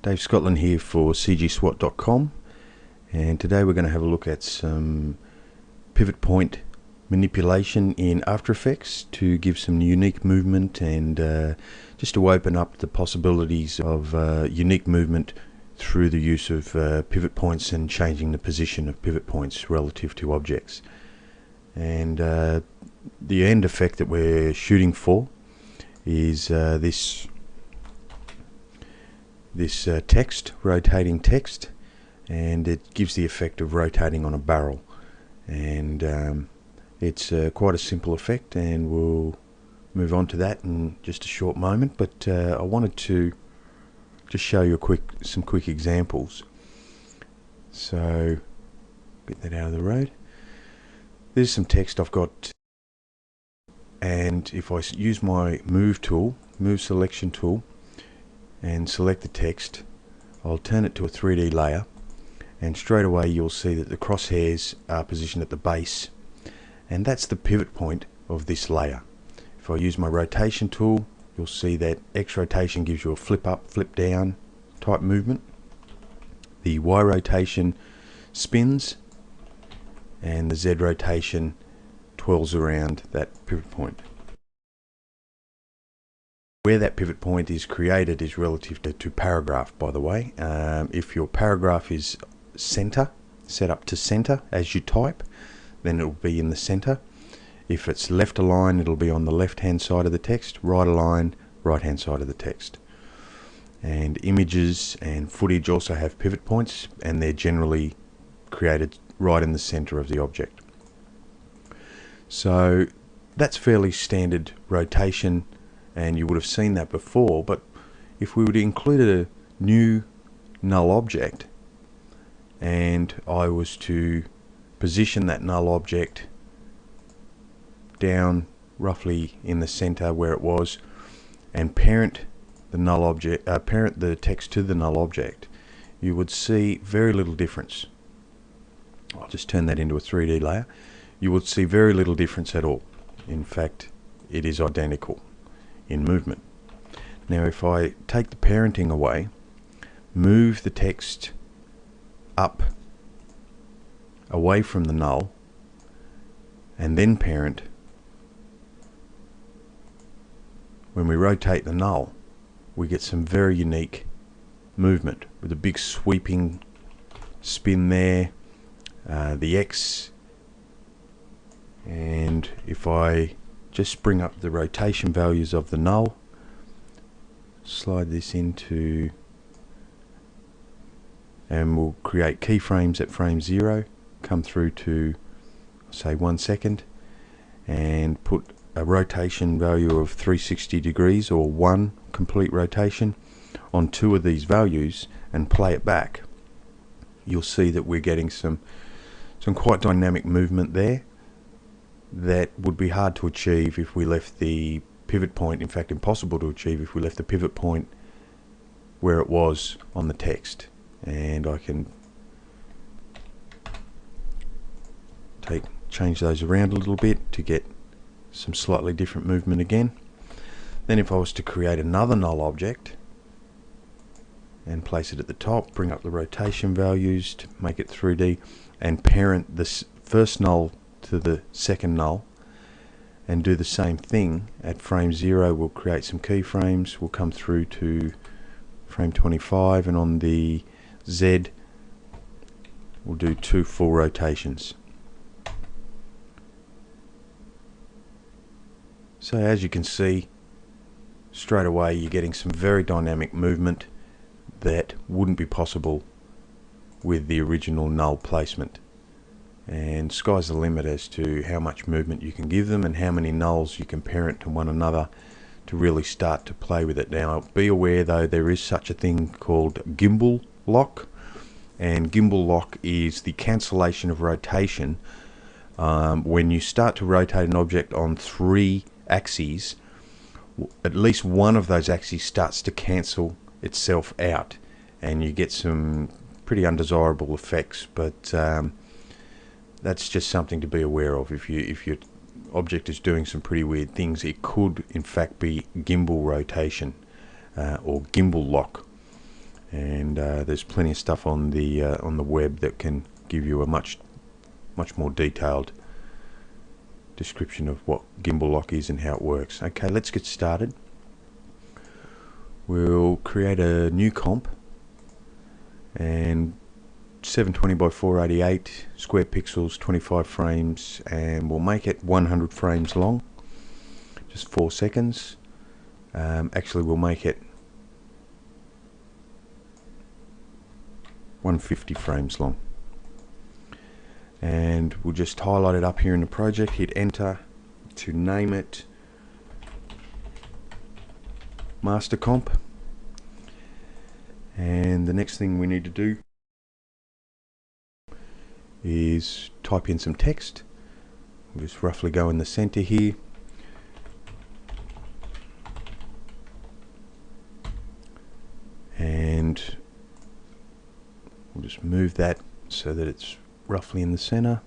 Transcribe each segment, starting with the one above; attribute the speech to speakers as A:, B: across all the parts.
A: Dave Scotland here for cgswot.com, and today we're going to have a look at some pivot point manipulation in After Effects to give some unique movement and just to open up the possibilities of unique movement through the use of pivot points and changing the position of pivot points relative to objects. And the end effect that we're shooting for is this text, rotating text, and it gives the effect of rotating on a barrel, and it's quite a simple effect, and we'll move on to that in just a short moment. But I wanted to just show you some quick examples. So get that out of the road. There's some text I've got, and if I use my move selection tool, and select the text, I'll turn it to a 3D layer, and straight away you'll see that the crosshairs are positioned at the base, and that's the pivot point of this layer. If I use my rotation tool, you'll see that X rotation gives you a flip up, flip down type movement. The Y rotation spins, and the Z rotation twirls around that pivot point. Where that pivot point is created is relative to paragraph, by the way. If your paragraph is set up to center as you type, then it will be in the center. If it's left align, it'll be on the left hand side of the text, right align, right hand side of the text. And images and footage also have pivot points, and they're generally created right in the center of the object. So that's fairly standard rotation, and you would have seen that before. But if we were to include a new null object, and I was to position that null object down roughly in the center where it was, and parent the null object, parent the text to the null object, you would see very little difference. I'll just turn that into a 3D layer. You would see very little difference at all. In fact, it is identical in movement. Now if I take the parenting away, move the text up away from the null, and then parent, when we rotate the null, we get some very unique movement with a big sweeping spin there, the X, and if I just bring up the rotation values of the null, slide this into, and we'll create keyframes at frame 0, come through to say 1 second, and put a rotation value of 360 degrees or 1 complete rotation on 2 of these values, and play it back. You'll see that we're getting some quite dynamic movement there that would be hard to achieve if we left the pivot point, in fact impossible to achieve if we left the pivot point where it was on the text. And I can change those around a little bit to get some slightly different movement again. Then if I was to create another null object and place it at the top, bring up the rotation values to make it 3D, and parent this first null to the second null, and do the same thing at frame 0, we'll create some keyframes. We'll come through to frame 25, and on the Z we'll do 2 full rotations. So as you can see, straight away you're getting some very dynamic movement that wouldn't be possible with the original null placement. And sky's the limit as to how much movement you can give them and how many nulls you can parent to one another to really start to play with it. Now be aware though, there is such a thing called gimbal lock, and gimbal lock is the cancellation of rotation. When you start to rotate an object on 3 axes, at least one of those axes starts to cancel itself out, and you get some pretty undesirable effects. But that's just something to be aware of. If your object is doing some pretty weird things, it could in fact be gimbal rotation or gimbal lock. and there's plenty of stuff on the web that can give you a much more detailed description of what gimbal lock is and how it works. Okay, let's get started. We'll create a new comp, and 720 by 488 square pixels, 25 frames, and we'll make it 100 frames long, just 4 seconds. Actually, we'll make it 150 frames long, and we'll just highlight it up here in the project, hit enter to name it master comp. And the next thing we need to do is type in some text. We'll just roughly go in the center here, and we'll just move that so that it's roughly in the center,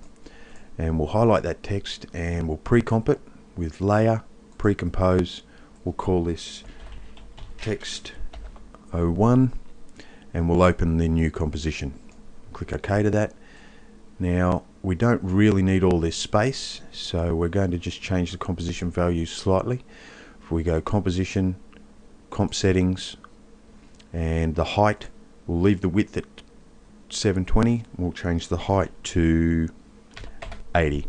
A: and we'll highlight that text and we'll pre-comp it with layer, pre-compose. We'll call this text 01, and we'll open the new composition. Click OK to that. Now we don't really need all this space, so we're going to just change the composition value slightly. If we go composition, comp settings, and the height, we'll leave the width at 720. We'll change the height to 80.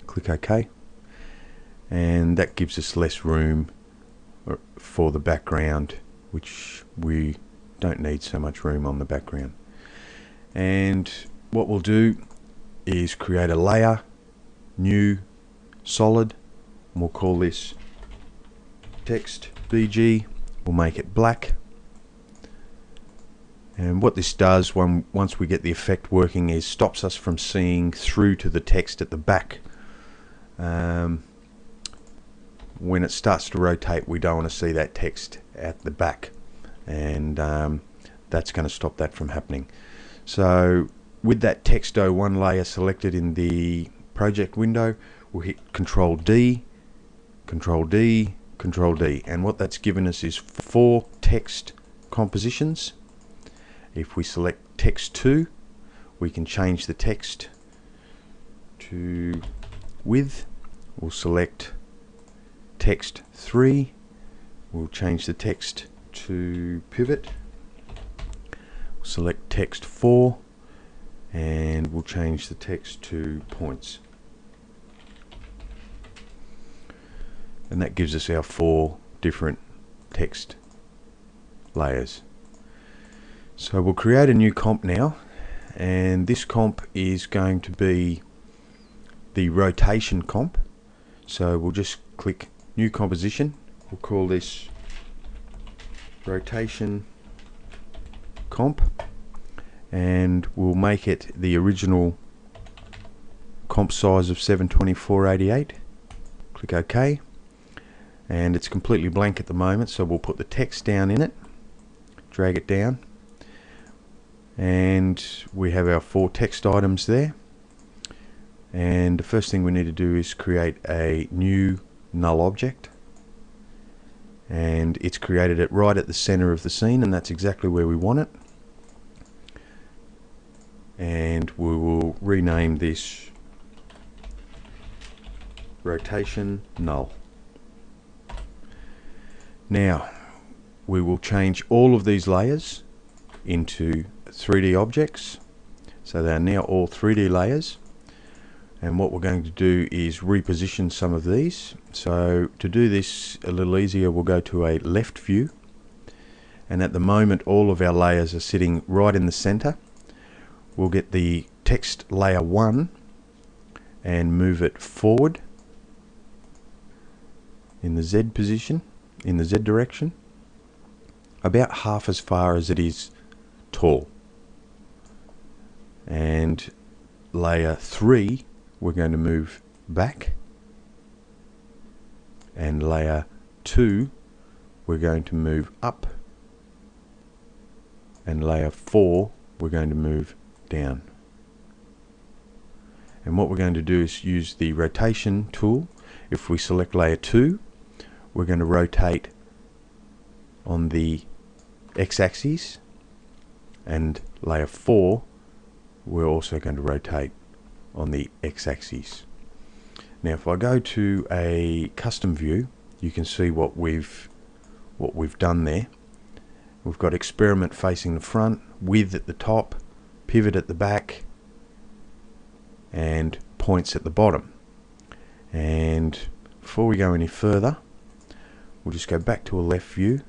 A: Click OK, and that gives us less room for the background, which we don't need so much room on the background. And what we'll do is create a layer, new, solid, and we'll call this text BG. We'll make it black. And what this does, once we get the effect working, is stops us from seeing through to the text at the back. When it starts to rotate, we don't want to see that text at the back, and that's going to stop that from happening. So with that text 01 layer selected in the project window, we'll hit Control D, Control D, Control D, and what that's given us is 4 text compositions. If we select text 2, we can change the text to width. We'll select text 3, we'll change the text to pivot. We'll select text 4, and we'll change the text to points. And that gives us our 4 different text layers. So we'll create a new comp now, and this comp is going to be the rotation comp. So we'll just click new composition. We'll call this rotation comp, and we'll make it the original comp size of 720/488. Click OK, and it's completely blank at the moment, so we'll put the text down in it, drag it down, and we have our 4 text items there. And the first thing we need to do is create a new null object, and it's created it right at the center of the scene, and that's exactly where we want it. And we will rename this rotation null. Now we will change all of these layers into 3D objects, so they are now all 3D layers. And what we're going to do is reposition some of these. So to do this a little easier, we'll go to a left view, and at the moment all of our layers are sitting right in the center. We'll get the text layer 1 and move it forward in the Z position, in the Z direction, about half as far as it is tall. And layer 3 we're going to move back, and layer 2 we're going to move up, and layer 4 we're going to move down. And what we're going to do is use the rotation tool. If we select layer 2, we're going to rotate on the x-axis, and layer 4 we're also going to rotate on the x-axis. Now if I go to a custom view, you can see what we've done there. We've got experiment facing the front, width at the top, pivot at the back, and points at the bottom. And before we go any further, we'll just go back to a left view,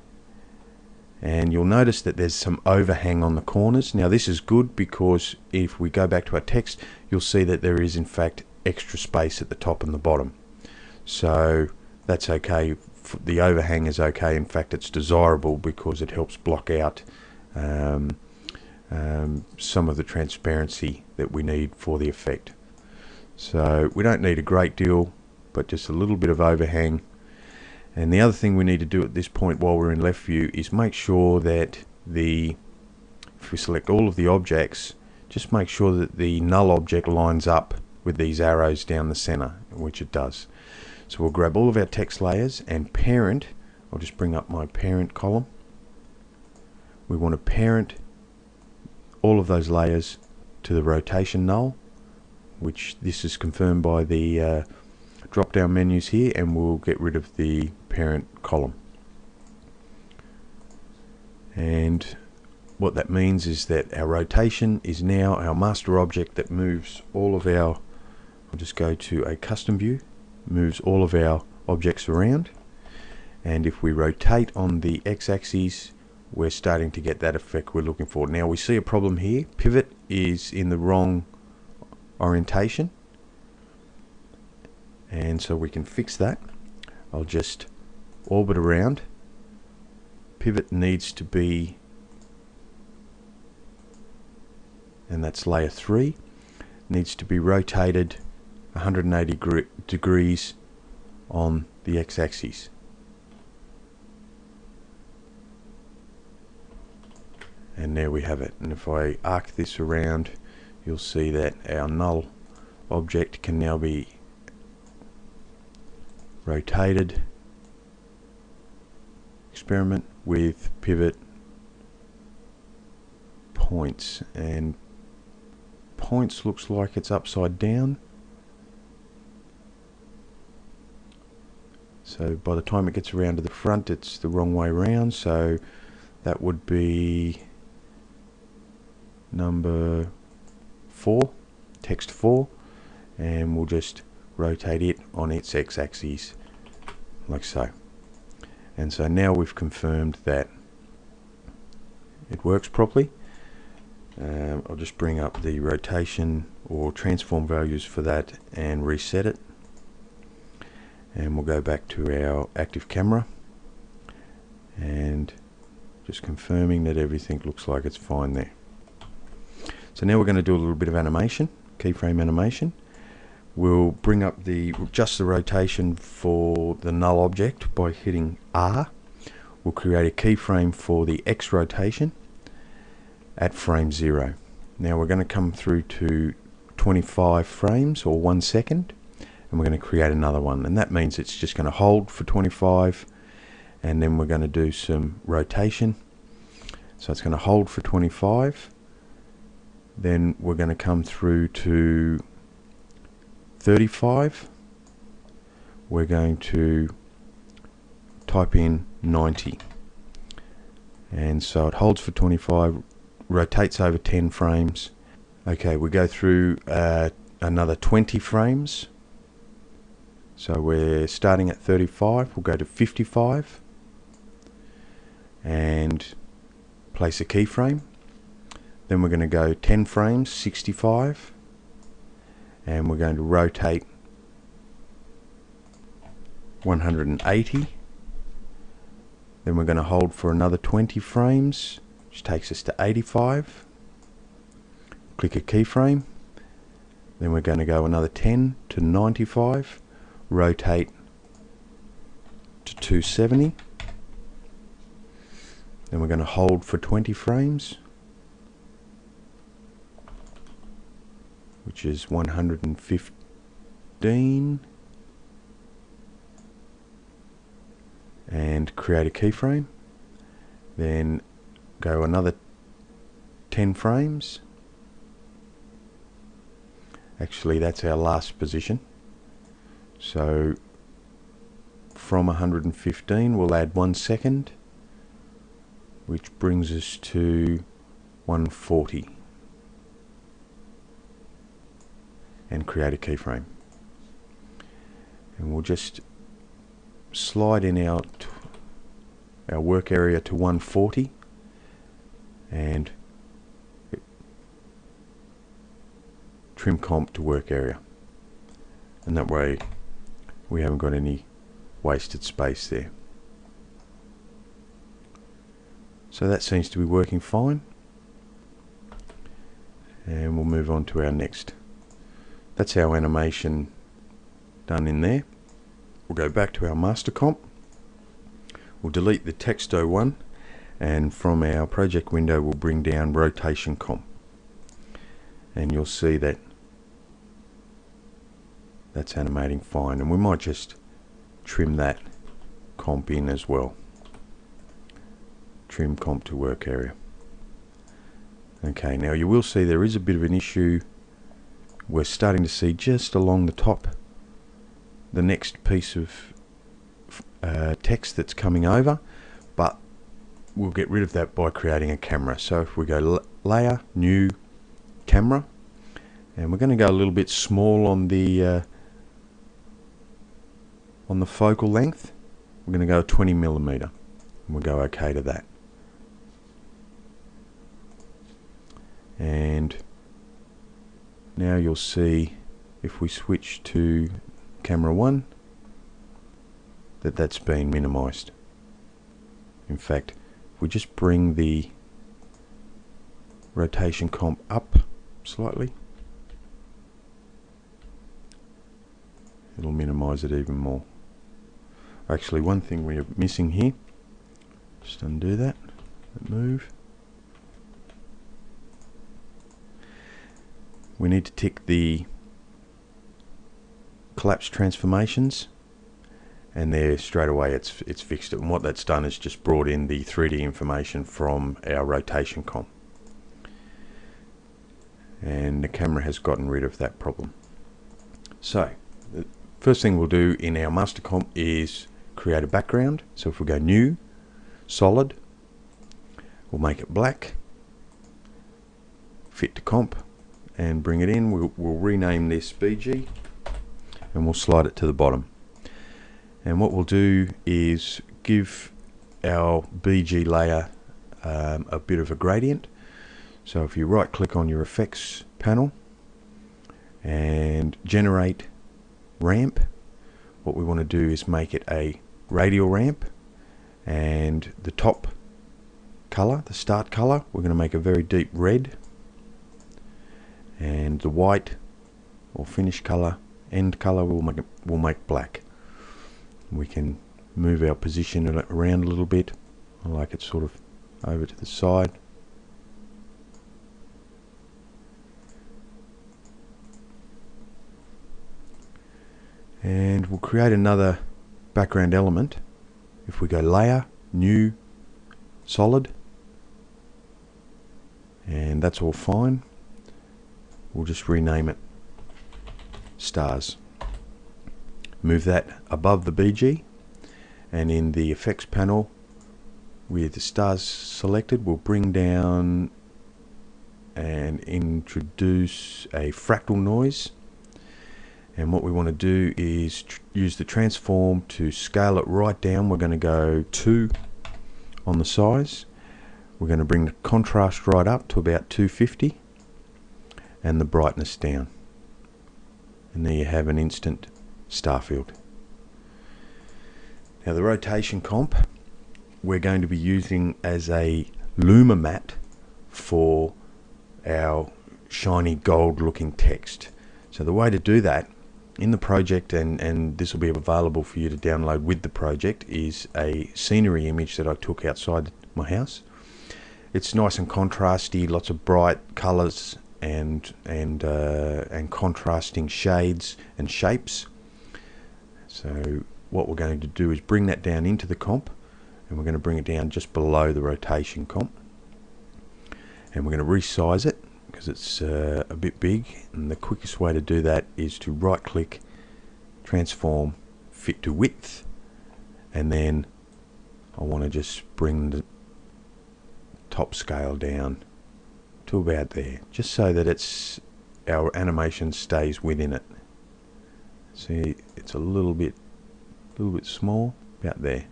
A: and you'll notice that there's some overhang on the corners. Now this is good, because if we go back to our text, you'll see that there is in fact extra space at the top and the bottom. So that's okay. The overhang is okay. In fact, it's desirable because it helps block out some of the transparency that we need for the effect. So we don't need a great deal, but just a little bit of overhang. And the other thing we need to do at this point while we're in left view is make sure that if we select all of the objects, just make sure that the null object lines up with these arrows down the center, which it does. So we'll grab all of our text layers and parent. I'll just bring up my parent column. We want to parent all of those layers to the rotation null, which this is confirmed by the drop down menus here, and we'll get rid of the parent column. And what that means is that our rotation is now our master object that moves all of our, I'll just go to a custom view, moves all of our objects around. And if we rotate on the x-axis, we're starting to get that effect we're looking for. Now we see a problem here. Pivot is in the wrong orientation, and so we can fix that. I'll just orbit around. Pivot needs to be, and that's layer 3, needs to be rotated 180 degrees on the x-axis. And there we have it. And if I arc this around, you'll see that our null object can now be rotated, experiment with pivot, points, and points looks like it's upside down. So by the time it gets around to the front, it's the wrong way around. So that would be number 4, text 4, and we'll just rotate it on its x-axis like so. And so now we've confirmed that it works properly. I'll just bring up the rotation or transform values for that and reset it, and we'll go back to our active camera and just confirming that everything looks like it's fine there. So now we're going to do a little bit of animation, keyframe animation. We'll bring up just the rotation for the null object by hitting R. We'll create a keyframe for the X rotation at frame 0. Now we're going to come through to 25 frames or 1 second, and we're going to create another one, and that means it's just going to hold for 25, and then we're going to do some rotation. So it's going to hold for 25. Then we're going to come through to 35. We're going to type in 90, and so it holds for 25, rotates over 10 frames. Okay, we go through another 20 frames. So we're starting at 35, we'll go to 55 and place a keyframe. Then we're going to go 10 frames, 65, and we're going to rotate 180. Then we're going to hold for another 20 frames, which takes us to 85. Click a keyframe. Then we're going to go another 10 to 95, rotate to 270. Then we're going to hold for 20 frames, which is 115, and create a keyframe. Then go another 10 frames. Actually, that's our last position. So from 115 we'll add 1 second, which brings us to 140, and create a keyframe. And we'll just slide in our work area to 140 and trim comp to work area, and that way we haven't got any wasted space there. So that seems to be working fine, and we'll move on to our next. That's our animation done in there. We'll go back to our master comp. We'll delete the texto one, and from our project window we'll bring down rotation comp, and you'll see that that's animating fine, and we might just trim that comp in as well. Trim comp to work area. Okay, now you will see there is a bit of an issue. We're starting to see just along the top the next piece of text that's coming over, but we'll get rid of that by creating a camera. So if we go layer, new, camera, and we're going to go a little bit small on the focal length. We're going to go 20mm, and we'll go OK to that. And now you'll see if we switch to camera 1 that that's been minimized. In fact, if we just bring the rotation comp up slightly, it'll minimize it even more. Actually, one thing we're missing here, just undo that, move. We need to tick the collapse transformations, and there straight away it's fixed it, and what that's done is just brought in the 3D information from our rotation comp, and the camera has gotten rid of that problem. So the first thing we'll do in our master comp is create a background. So if we go new, solid, we'll make it black, fit to comp, and bring it in. We'll rename this BG, and we'll slide it to the bottom. And what we'll do is give our BG layer a bit of a gradient. So if you right click on your effects panel and generate ramp, what we want to do is make it a radial ramp, and the top color, the start color, we're going to make a very deep red, and the white or finish color, end color, we'll make black. We can move our position around a little bit. I like it sort of over to the side. And we'll create another background element. If we go layer, new, solid, and that's all fine, we'll just rename it stars. Move that above the BG, and in the effects panel with the stars selected, we'll bring down and introduce a fractal noise. And what we want to do is use the transform to scale it right down. We're going to go 2 on the size. We're going to bring the contrast right up to about 250 and the brightness down. And there you have an instant star field. Now the rotation comp we're going to be using as a luma mat for our shiny gold looking text. So the way to do that in the project, and this will be available for you to download with the project, is a scenery image that I took outside my house. It's nice and contrasty, lots of bright colors and contrasting shades and shapes. So what we're going to do is bring that down into the comp, and we're going to bring it down just below the rotation comp. and we're going to resize it because it's a bit big, and the quickest way to do that is to right click, transform, fit to width, and then I want to just bring the top scale down to about there, just so that our animation stays within it. See, it's a little bit small, about there,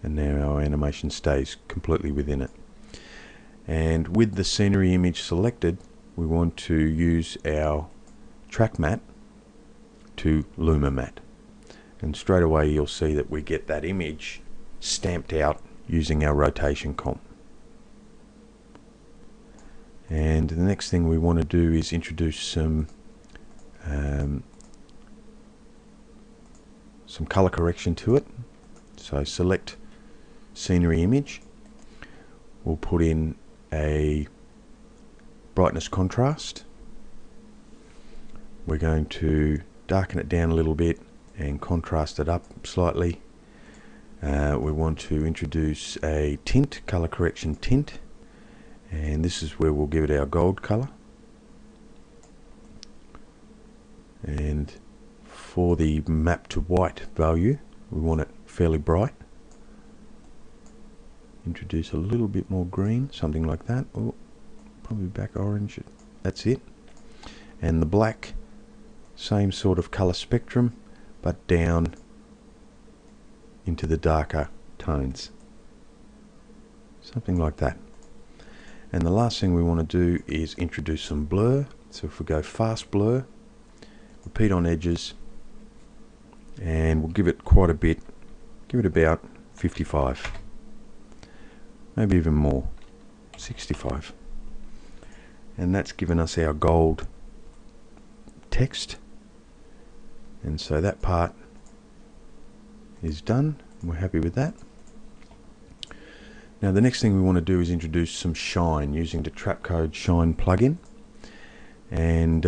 A: and now our animation stays completely within it. And with the scenery image selected, we want to use our track matte to luma matte, and straight away you'll see that we get that image stamped out using our rotation comp. And the next thing we want to do is introduce some color correction to it. So select scenery image, we'll put in a brightness contrast, we're going to darken it down a little bit and contrast it up slightly. We want to introduce a tint, color correction tint, and this is where we'll give it our gold color. And for the map to white value, we want it fairly bright. Introduce a little bit more green, something like that. Oh, probably back orange. That's it. And the black, same sort of color spectrum, but down into the darker tones, something like that. And the last thing we want to do is introduce some blur. So if we go fast blur, repeat on edges, and we'll give it quite a bit, give it about 55, maybe even more, 65, and that's given us our gold text. And so that part is done. We're happy with that. Now the next thing we want to do is introduce some shine using the Trapcode Shine plugin. And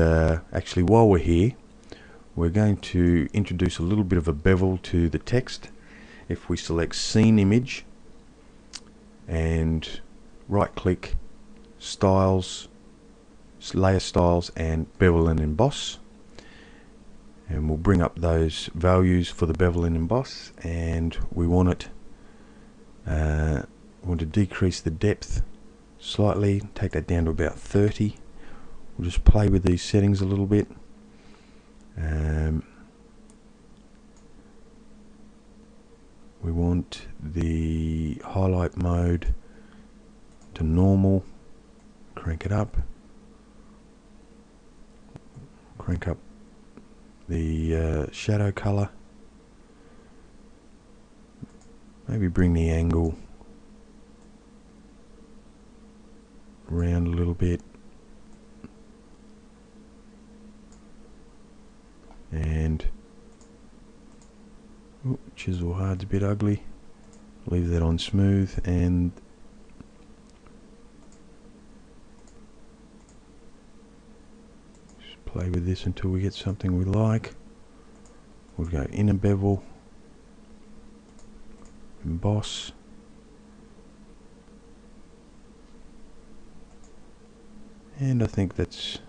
A: actually, while we're here, we're going to introduce a little bit of a bevel to the text. If we select scene image and right click, styles, layer styles, and bevel and emboss, and we'll bring up those values for the bevel and emboss, and we want to decrease the depth slightly, take that down to about 30. We'll just play with these settings a little bit. We want the highlight mode to normal, crank it up, crank up the shadow color, maybe bring the angle around a little bit, and chisel hard's a bit ugly, leave that on smooth, and just play with this until we get something we like. We'll go inner bevel, emboss, and I think that's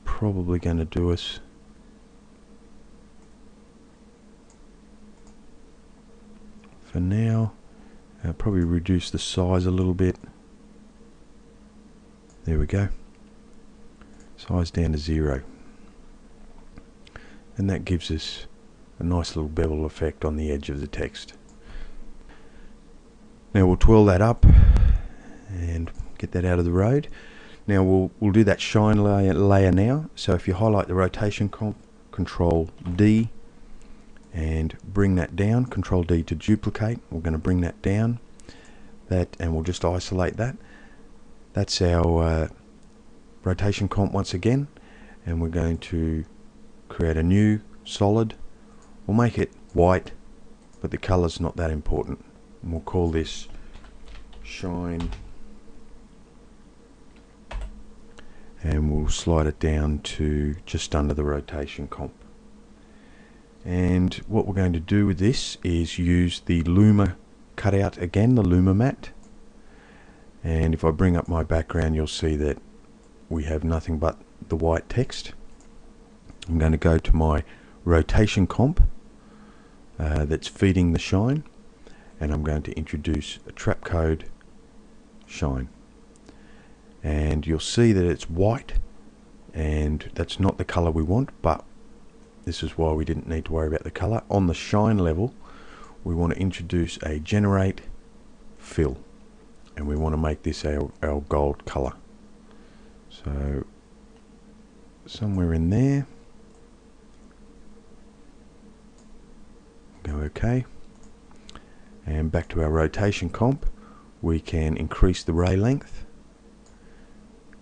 A: probably going to do us. For now, I'll probably reduce the size a little bit. There we go. Size down to 0. And that gives us a nice little bevel effect on the edge of the text. Now we'll twirl that up and get that out of the road. Now we'll do that shine layer now. So if you highlight the rotation comp, Control D, and bring that down, Control D to duplicate. We're going to bring that down, and we'll just isolate that. That's our rotation comp once again, and we're going to create a new solid. We'll make it white, but the color's not that important, and we'll call this shine, and we'll slide it down to just under the rotation comp. And what we're going to do with this is use the luma cutout again, the luma matte, And if I bring up my background, you'll see that we have nothing but the white text. I'm going to go to my rotation comp that's feeding the shine, and I'm going to introduce a Trapcode Shine. And you'll see that it's white, and that's not the color we want, but this is why we didn't need to worry about the color. On the shine level, we want to introduce a generate fill, and we want to make this our gold color. So somewhere in there, go OK, and back to our rotation comp, we can increase the ray length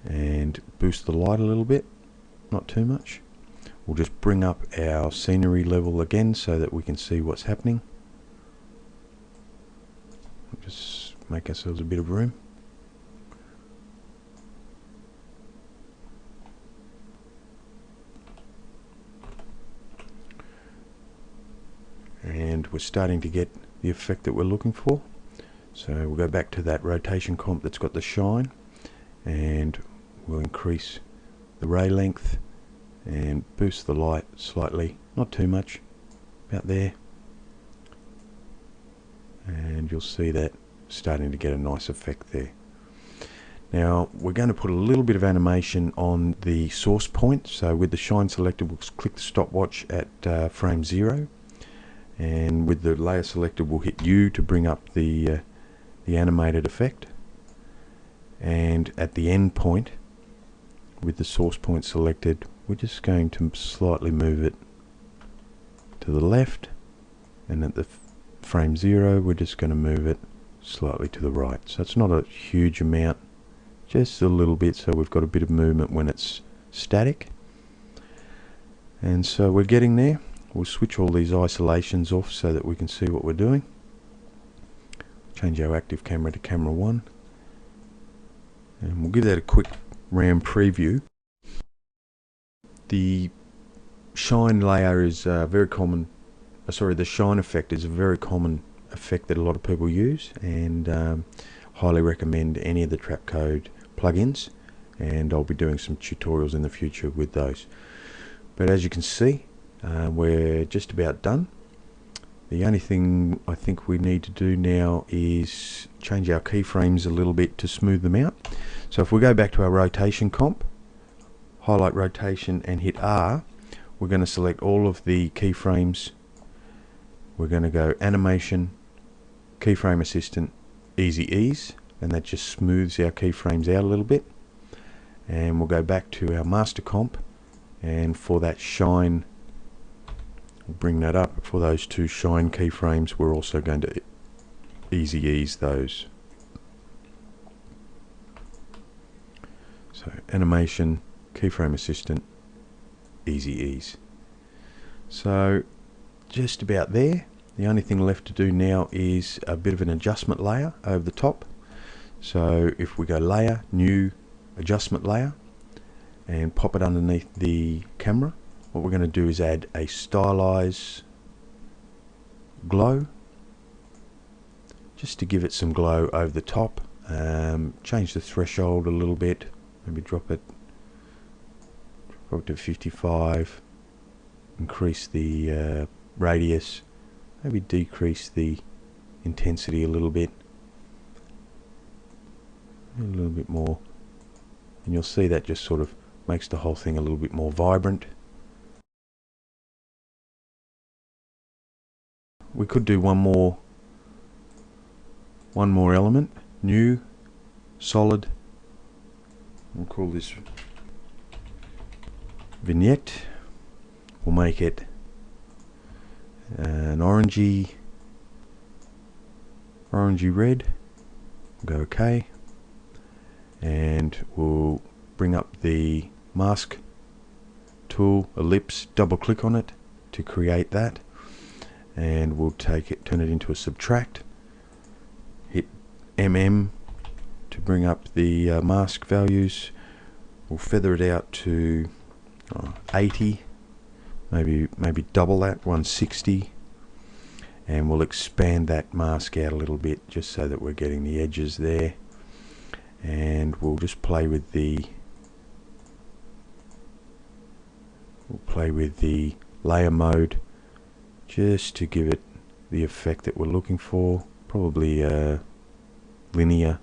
A: and boost the light a little bit, not too much. We'll just bring up our scenery level again so that we can see what's happening. We'll just make ourselves a bit of room. And we're starting to get the effect that we're looking for. So we'll go back to that rotation comp that's got the shine, and we'll increase the ray length and boost the light slightly, not too much, about there, and you'll see that starting to get a nice effect there. Now we're going to put a little bit of animation on the source point. So with the shine selected, we'll click the stopwatch at frame 0, and with the layer selected, we'll hit U to bring up the animated effect, and at the end point, with the source point selected, we're just going to slightly move it to the left, and at the frame 0 we're just going to move it slightly to the right. So it's not a huge amount, just a little bit, so we've got a bit of movement when it's static. And so we're getting there. We'll switch all these isolations off so that we can see what we're doing. Change our active camera to camera 1, and we'll give that a quick RAM preview. The shine layer is very common, the shine effect is a very common effect that a lot of people use, and highly recommend any of the Trapcode plugins, and I'll be doing some tutorials in the future with those. But as you can see, we're just about done. The only thing I think we need to do now is change our keyframes a little bit to smooth them out. So if we go back to our rotation comp, highlight rotation and hit R, we're going to select all of the keyframes. We're going to go animation, keyframe assistant, easy ease, and that just smooths our keyframes out a little bit. And we'll go back to our master comp, and for that shine, we'll bring that up. For those two shine keyframes, we're also going to easy ease those. So animation, keyframe assistant, easy ease. So just about there. The only thing left to do now is a bit of an adjustment layer over the top. So if we go layer, new adjustment layer, and pop it underneath the camera, what we're going to do is add a stylize glow, just to give it some glow over the top. Change the threshold a little bit, maybe drop it to 55, increase the radius, maybe decrease the intensity a little bit more, and you'll see that just sort of makes the whole thing a little bit more vibrant. We could do one more element, new solid. We'll call this vignette. We'll make it an orangey red. We'll go OK, and we'll bring up the mask tool, ellipse, double click on it to create that, and we'll take it, turn it into a subtract, hit MM to bring up the mask values. We'll feather it out to 80, maybe double that, 160, and we'll expand that mask out a little bit just so that we're getting the edges there. and we'll just play with the layer mode just to give it the effect that we're looking for, probably linear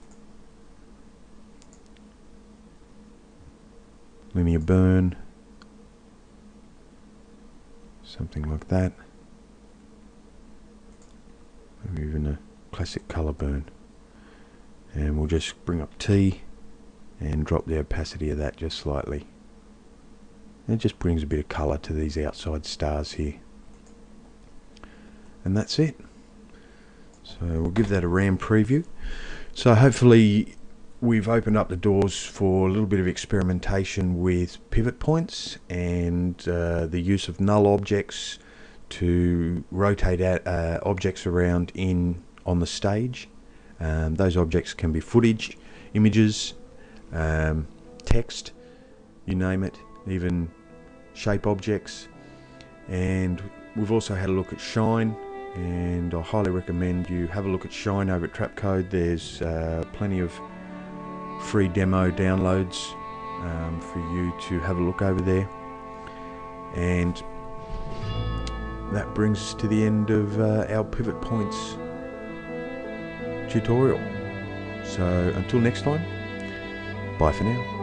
A: burn, something like that, maybe even a classic color burn. And we'll just bring up T and drop the opacity of that just slightly. And it just brings a bit of color to these outside stars here. And that's it. So we'll give that a RAM preview. So hopefully we've opened up the doors for a little bit of experimentation with pivot points and the use of null objects to rotate objects around on the stage. Those objects can be footage, images, text, you name it, even shape objects. And we've also had a look at Shine, and I highly recommend you have a look at Shine over at Trapcode. There's plenty of free demo downloads for you to have a look over there. And that brings us to the end of our pivot points tutorial. So until next time, bye for now.